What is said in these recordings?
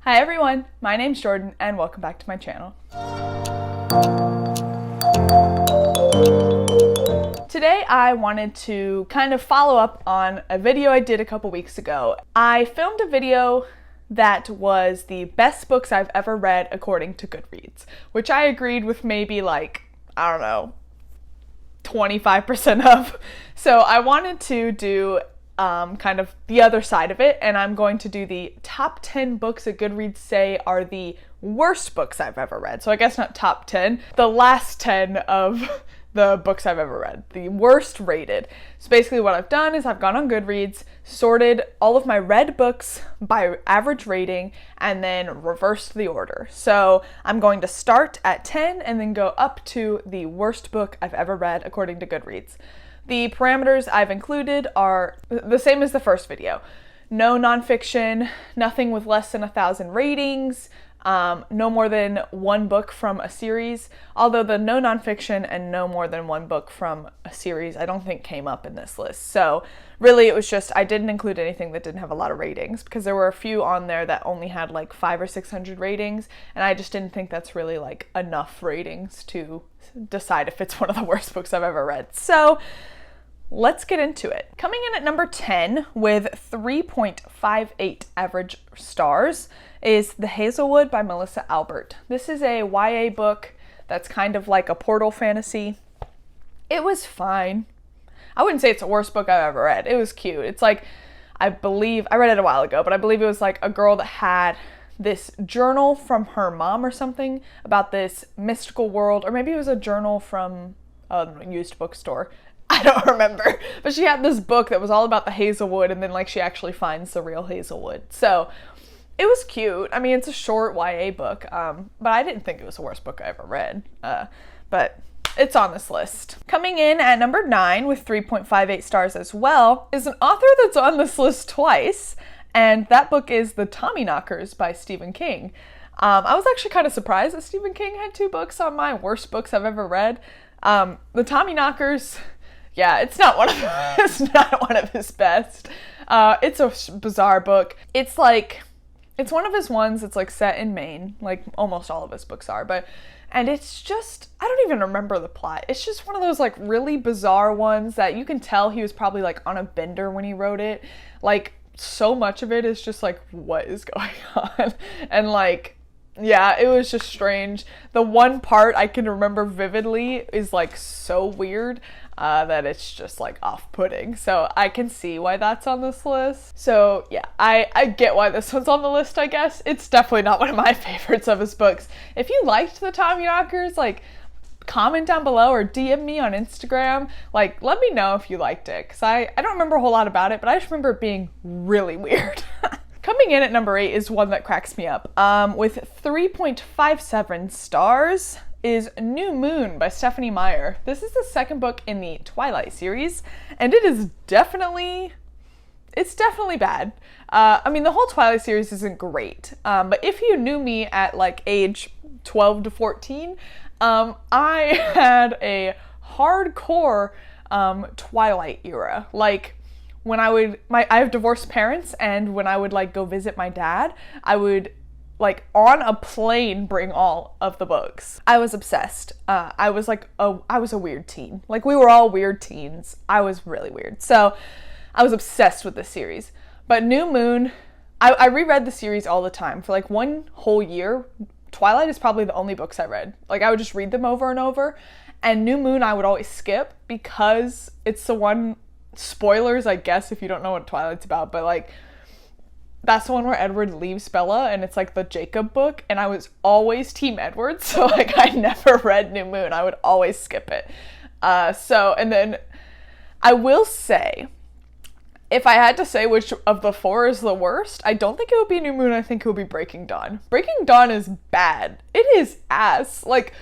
Hi everyone, my name's Jordan and welcome back to my channel. Today I wanted to kind of follow up on a video I did a couple weeks ago. I filmed a video that was the best books I've ever read according to Goodreads, which I agreed with maybe like, I don't know, 25% of. So I wanted to do kind of the other side of it, and I'm going to do the top 10 books that Goodreads say are the worst books I've ever read. So I guess not top 10, the last 10 of the books I've ever read, the worst rated. So basically what I've done is I've gone on Goodreads, sorted all of my read books by average rating, and then reversed the order. So I'm going to start at 10 and then go up to the worst book I've ever read according to Goodreads. The parameters I've included are the same as the first video. No nonfiction, nothing with less than 1,000 ratings, no more than one book from a series, although the no nonfiction and no more than one book from a series I don't think came up in this list. So really it was just, I didn't include anything that didn't have a lot of ratings because there were a few on there that only had like 500 or 600 ratings, and I just didn't think that's really like enough ratings to decide if it's one of the worst books I've ever read. So let's get into it. Coming in at number 10 with 3.58 average stars is The Hazelwood by Melissa Albert. This is a YA book that's kind of like a portal fantasy. It was fine. I wouldn't say it's the worst book I've ever read. It was cute. It's like, I believe, I read it a while ago, but I believe it was like a girl that had this journal from her mom or something about this mystical world, or maybe it was a journal from a used bookstore. I don't remember, but she had this book that was all about the Hazelwood, and then like she actually finds the real Hazelwood. So it was cute. I mean, it's a short YA book, but I didn't think it was the worst book I ever read, but it's on this list. Coming in at number 9 with 3.58 stars as well is an author that's on this list twice, and that book is The Tommyknockers by Stephen King. I was actually kind of surprised that Stephen King had 2 books on my worst books I've ever read. The Tommyknockers, yeah, it's not one of his best. It's a bizarre book. It's one of his ones that's like set in Maine, like almost all of his books are, and it's just, I don't even remember the plot. It's just one of those like really bizarre ones that you can tell he was probably like on a bender when he wrote it. Like so much of it is just like, what is going on? And like, yeah, it was just strange. The one part I can remember vividly is like so weird that it's just like off-putting. So I can see why that's on this list. So yeah, I get why this one's on the list, I guess. It's definitely not one of my favorites of his books. If you liked The Tommyknockers, like comment down below or DM me on Instagram. Like let me know if you liked it, because I don't remember a whole lot about it, but I just remember it being really weird. Coming in at number 8 is one that cracks me up. With 3.57 stars is New Moon by Stephanie Meyer. This is the second book in the Twilight series, and it is definitely bad. I mean, the whole Twilight series isn't great, but if you knew me at like age 12 to 14, I had a hardcore Twilight era. Like, when I have divorced parents, and when I would like go visit my dad, I would like on a plane bring all of the books. I was obsessed. I was a weird teen. Like we were all weird teens. I was really weird. So I was obsessed with this series. But New Moon, I reread the series all the time for like one whole year. Twilight is probably the only books I read. Like I would just read them over and over. And New Moon I would always skip because it's the one, spoilers I guess if you don't know what Twilight's about, but like that's the one where Edward leaves Bella, and it's like the Jacob book, and I was always Team Edward, so like I never read New Moon. I would always skip it. And then I will say, if I had to say which of the 4 is the worst, I don't think it would be New Moon. I think it would be Breaking Dawn. Breaking Dawn is bad. It is ass. Like,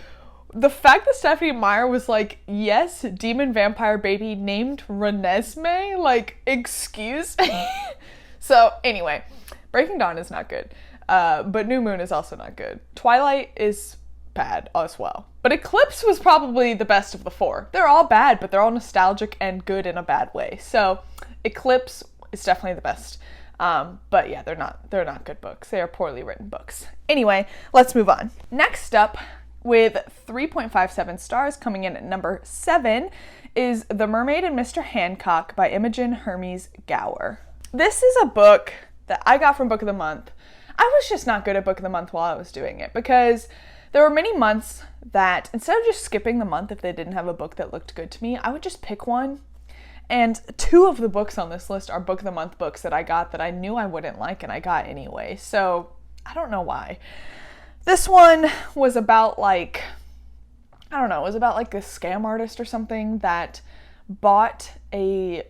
the fact that Stephanie Meyer was like, yes, demon vampire baby named Renesmee, like, excuse me? So anyway, Breaking Dawn is not good, but New Moon is also not good. Twilight is bad as well. But Eclipse was probably the best of the 4. They're all bad, but they're all nostalgic and good in a bad way. So Eclipse is definitely the best. But yeah, they're not good books. They are poorly written books. Anyway, let's move on. Next up, with 3.57 stars, coming in at number 7, is The Mermaid Mr Hancock by Imogen Hermes Gower. This is a book that I got from Book of the Month. I was just not good at Book of the Month while I was doing it, because there were many months that instead of just skipping the month if they didn't have a book that looked good to me, I would just pick one. And 2 of the books on this list are Book of the Month books that I got that I knew I wouldn't like and I got anyway. So I don't know why. This one was about this scam artist or something that bought a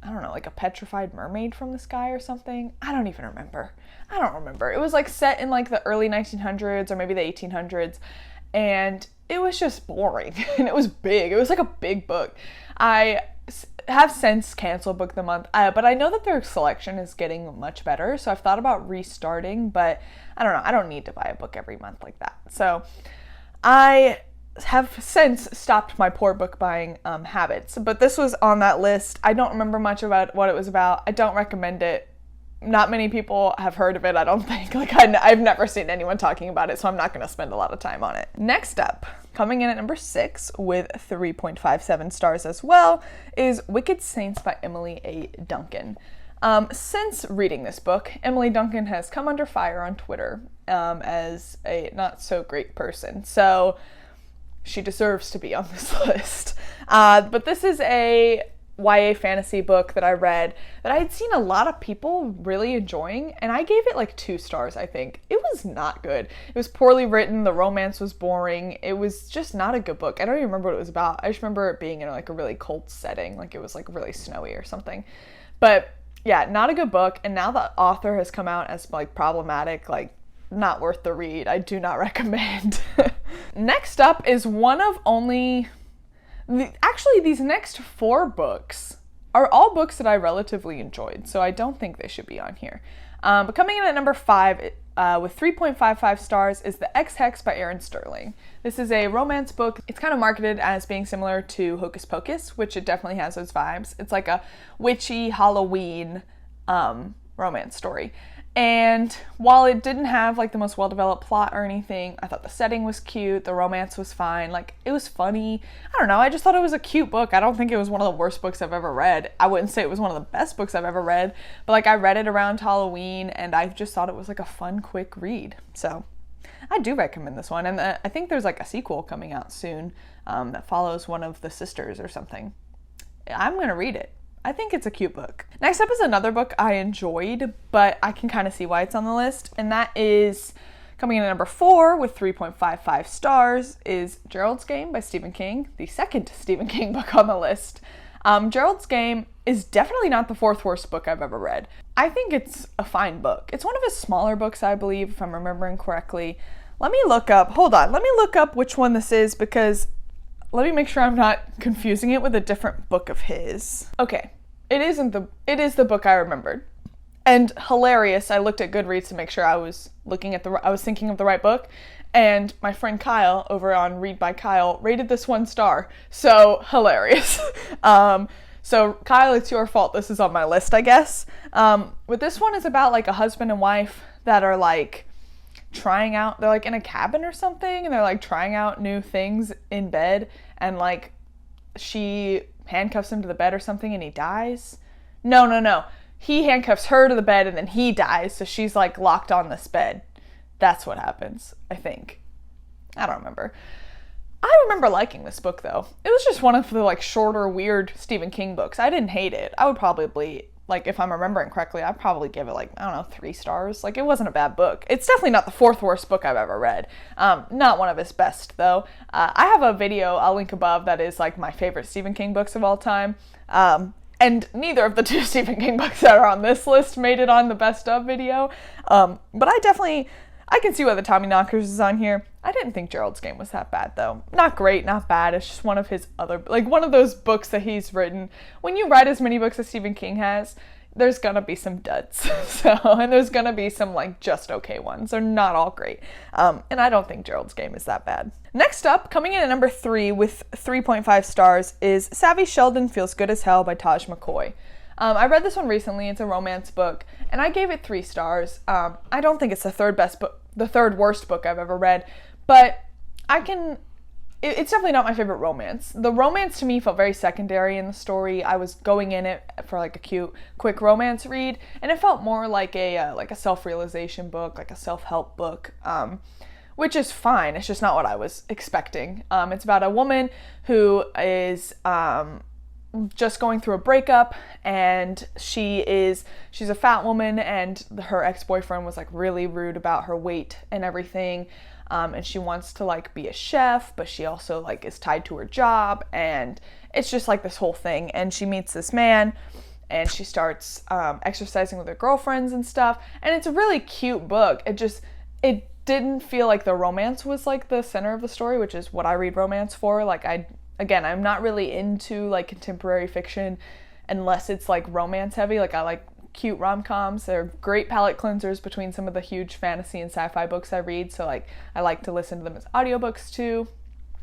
a petrified mermaid from the sky or something. I don't remember. It was like set in like the early 1900s or maybe the 1800s, and it was just boring and it was big. It was like a big book. I have since canceled Book of the Month, but I know that their selection is getting much better, so I've thought about restarting, but I don't know. I don't need to buy a book every month like that. So I have since stopped my poor book buying habits, but this was on that list. I don't remember much about what it was about. I don't recommend it. Not many people have heard of it, I don't think. I've never seen anyone talking about it, so I'm not going to spend a lot of time on it. Next up, coming in at number 6 with 3.57 stars as well, is Wicked Saints by Emily A. Duncan. Since reading this book, Emily Duncan has come under fire on Twitter as a not so great person, so she deserves to be on this list. But this is a YA fantasy book that I read that I had seen a lot of people really enjoying, and I gave it like 2 stars, I think. It was not good. It was poorly written. The romance was boring. It was just not a good book. I don't even remember what it was about. I just remember it being in like a really cold setting, like it was like really snowy or something. But yeah, not a good book. And now the author has come out as like problematic, like not worth the read. I do not recommend. Next up is one of only... Actually, these next 4 books are all books that I relatively enjoyed, so I don't think they should be on here. But coming in at number 5 with 3.55 stars is The X Hex by Erin Sterling. This is a romance book. It's kind of marketed as being similar to Hocus Pocus, which it definitely has those vibes. It's like a witchy Halloween romance story. And while it didn't have like the most well-developed plot or anything, I thought the setting was cute, the romance was fine, like it was funny. I don't know, I just thought it was a cute book. I don't think it was one of the worst books I've ever read. I wouldn't say it was one of the best books I've ever read, but like I read it around Halloween and I just thought it was like a fun, quick read. So I do recommend this one, and I think there's like a sequel coming out soon that follows one of the sisters or something. I'm gonna read it. I think it's a cute book. Next up is another book I enjoyed, but I can kind of see why it's on the list, and that is coming in at number 4 with 3.55 stars is Geralds Game by Stephen King, the second Stephen King book on the list. Geralds Game is definitely not the 4th worst book I've ever read. I think it's a fine book. It's one of his smaller books, I believe, if I'm remembering correctly. Let me look up which one this is, because let me make sure I'm not confusing it with a different book of his. Okay, it is the book I remembered. And hilarious, I looked at Goodreads to make sure I was thinking of the right book, and my friend Kyle over on Read by Kyle rated this 1 star. So hilarious. So Kyle, it's your fault this is on my list, I guess. But this one is about like a husband and wife that are like they're like in a cabin or something, and they're like trying out new things in bed, and like she handcuffs him to the bed or something and he dies. No. He handcuffs her to the bed and then he dies, so she's like locked on this bed. That's what happens, I think. I don't remember. I remember liking this book though. It was just one of the like shorter, weird Stephen King books. I didn't hate it. I would probably, like, if I'm remembering correctly, I'd probably give it like, I don't know, 3 stars. Like, it wasn't a bad book. It's definitely not the 4th worst book I've ever read. Not one of his best though. I have a video I'll link above that is like my favorite Stephen King books of all time. And neither of the 2 Stephen King books that are on this list made it on the best of video. But I can see why the Tommyknockers is on here. I didn't think Gerald's Game was that bad though. Not great, not bad. It's just one of his other, like one of those books that he's written. When you write as many books as Stephen King has, there's gonna be some duds. And there's gonna be some like just okay ones. They're not all great. And I don't think Gerald's Game is that bad. Next up, coming in at number 3 with 3.5 stars is Savvy Sheldon Feels Good as Hell by Taj McCoy. I read this one recently. It's a romance book, and I gave it 3 stars. I don't think it's the third worst book I've ever read, but it's definitely not my favorite romance. The romance to me felt very secondary in the story. I was going in it for like a cute, quick romance read, and it felt more like a self-realization book, like a self-help book, which is fine. It's just not what I was expecting. It's about a woman who is just going through a breakup, and she's a fat woman, and her ex-boyfriend was like really rude about her weight and everything. And she wants to like be a chef, but she also like is tied to her job, and it's just like this whole thing. And she meets this man, and she starts exercising with her girlfriends and stuff, and it's a really cute book. It didn't feel like the romance was like the center of the story, which is what I read romance for. Like I'm not really into like contemporary fiction unless it's like romance heavy. Like I like cute rom-coms. They're great palate cleansers between some of the huge fantasy and sci-fi books I read, so like I like to listen to them as audiobooks too.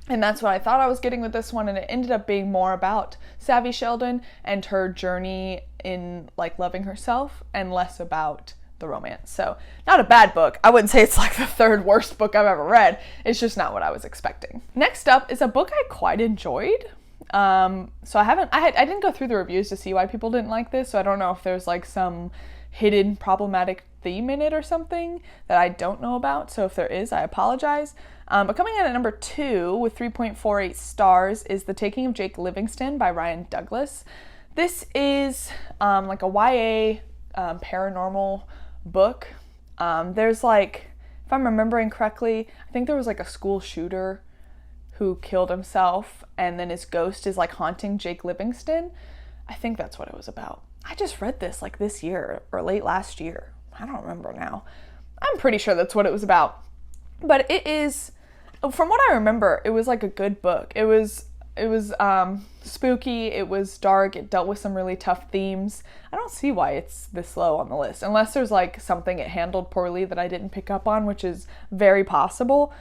And that's what I thought I was getting with this one, and it ended up being more about Savvy Sheldon and her journey in like loving herself, and less about the romance. So not a bad book. I wouldn't say it's like the third worst book I've ever read. It's just not what I was expecting. Next up is a book I quite enjoyed. So I didn't go through the reviews to see why people didn't like this, so I don't know if there's like some hidden problematic theme in it or something that I don't know about. So if there is, I apologize. But coming in at number 2 with 3.48 stars is The Taking of Jake Livingston by Ryan Douglas. This is like a YA paranormal book. There's like, if I'm remembering correctly, I think there was like a school shooter who killed himself, and then his ghost is like haunting Jake Livingston. I think that's what it was about. I just read this like this year or late last year. I don't remember now. I'm pretty sure that's what it was about. But it is, from what I remember, it was like a good book. It was spooky, it was dark, it dealt with some really tough themes. I don't see why it's this low on the list, unless there's like something it handled poorly that I didn't pick up on, which is very possible.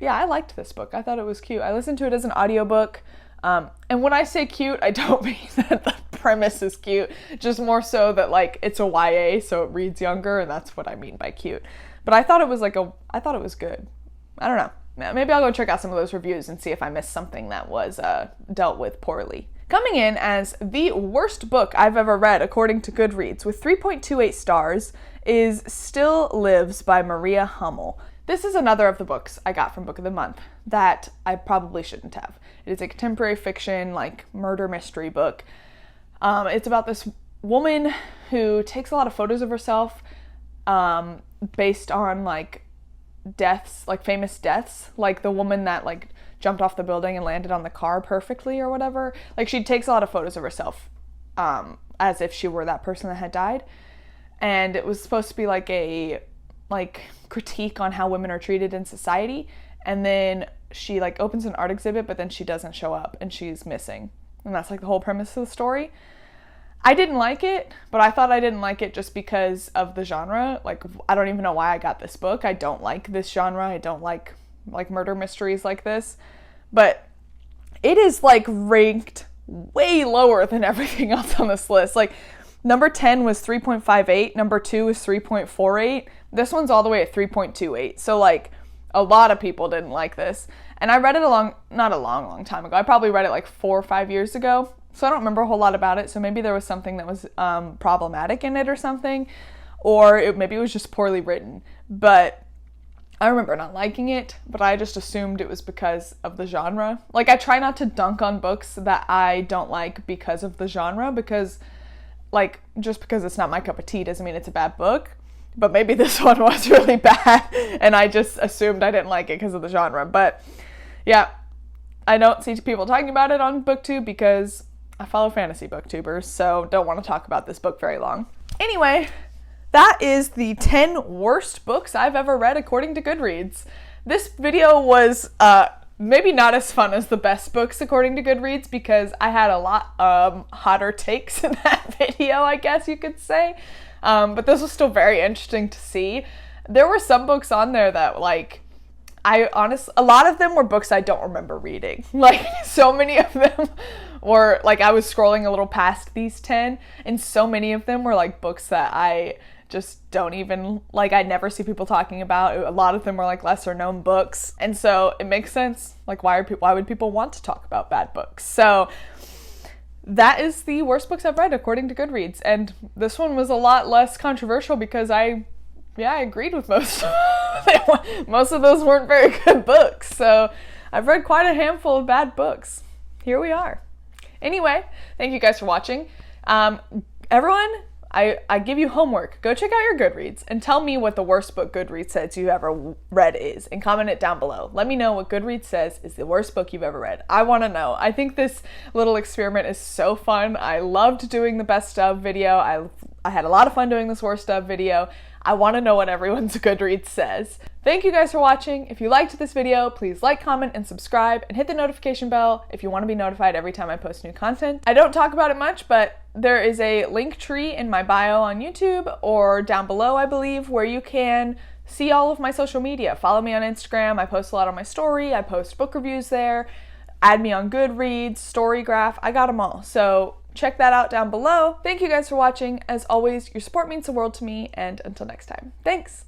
Yeah, I liked this book. I thought it was cute. I listened to it as an audiobook. And when I say cute, I don't mean that the premise is cute, just more so that like it's a YA, so it reads younger, and that's what I mean by cute. But I thought it was good. I don't know. Maybe I'll go check out some of those reviews and see if I missed something that was dealt with poorly. Coming in as the worst book I've ever read, according to Goodreads, with 3.28 stars, is Still Lives by Maria Hummel. This is another of the books I got from Book of the Month that I probably shouldn't have. It is a contemporary fiction, like murder mystery book. It's about this woman who takes a lot of photos of herself based on like deaths, like famous deaths, like the woman that like jumped off the building and landed on the car perfectly or whatever. Like she takes a lot of photos of herself as if she were that person that had died. And it was supposed to be like a critique on how women are treated in society, and then she like opens an art exhibit, but then she doesn't show up and she's missing, and that's like the whole premise of the story. I didn't like it, but I thought I didn't like it just because of the genre. Like I don't even know why I got this book. I don't like this genre. I don't like murder mysteries like this, but it is like ranked way lower than everything else on this list. Like number 10 was 3.58, number 2 was 3.48. This one's all the way at 3.28. So like a lot of people didn't like this. And I read it not a long time ago. I probably read it like 4 or 5 years ago. So I don't remember a whole lot about it. So maybe there was something that was problematic in it or something. Or maybe it was just poorly written. But I remember not liking it, but I just assumed it was because of the genre. Like I try not to dunk on books that I don't like because of the genre, because like, just because it's not my cup of tea doesn't mean it's a bad book. But maybe this one was really bad, and I just assumed I didn't like it because of the genre. But yeah, I don't see people talking about it on BookTube because I follow fantasy booktubers, so don't want to talk about this book very long. Anyway, that is the 10 worst books I've ever read according to Goodreads. This video was maybe not as fun as the best books according to Goodreads, because I had a lot hotter takes in that video, I guess you could say. But this was still very interesting to see. There were some books on there that like, a lot of them were books I don't remember reading. Like so many of them Or like I was scrolling a little past these 10 and so many of them were like books that I just don't even, like, I never see people talking about. A lot of them were like lesser known books. And so it makes sense. Like, why would people want to talk about bad books? So that is the worst books I've read according to Goodreads. And this one was a lot less controversial because I agreed with most. Most of those weren't very good books. So I've read quite a handful of bad books. Here we are. Anyway, thank you guys for watching. Everyone, I give you homework. Go check out your Goodreads and tell me what the worst book Goodreads says you ever read is, and comment it down below. Let me know what Goodreads says is the worst book you've ever read. I want to know. I think this little experiment is so fun. I loved doing the best of video. I had a lot of fun doing this worst of video. I want to know what everyone's Goodreads says. Thank you guys for watching. If you liked this video, please like, comment, and subscribe, and hit the notification bell if you want to be notified every time I post new content. I don't talk about it much, but there is a link tree in my bio on YouTube or down below, I believe, where you can see all of my social media. Follow me on Instagram. I post a lot on my story. I post book reviews there. Add me on Goodreads, StoryGraph. I got them all. So check that out down below. Thank you guys for watching. As always, your support means the world to me, and until next time, thanks!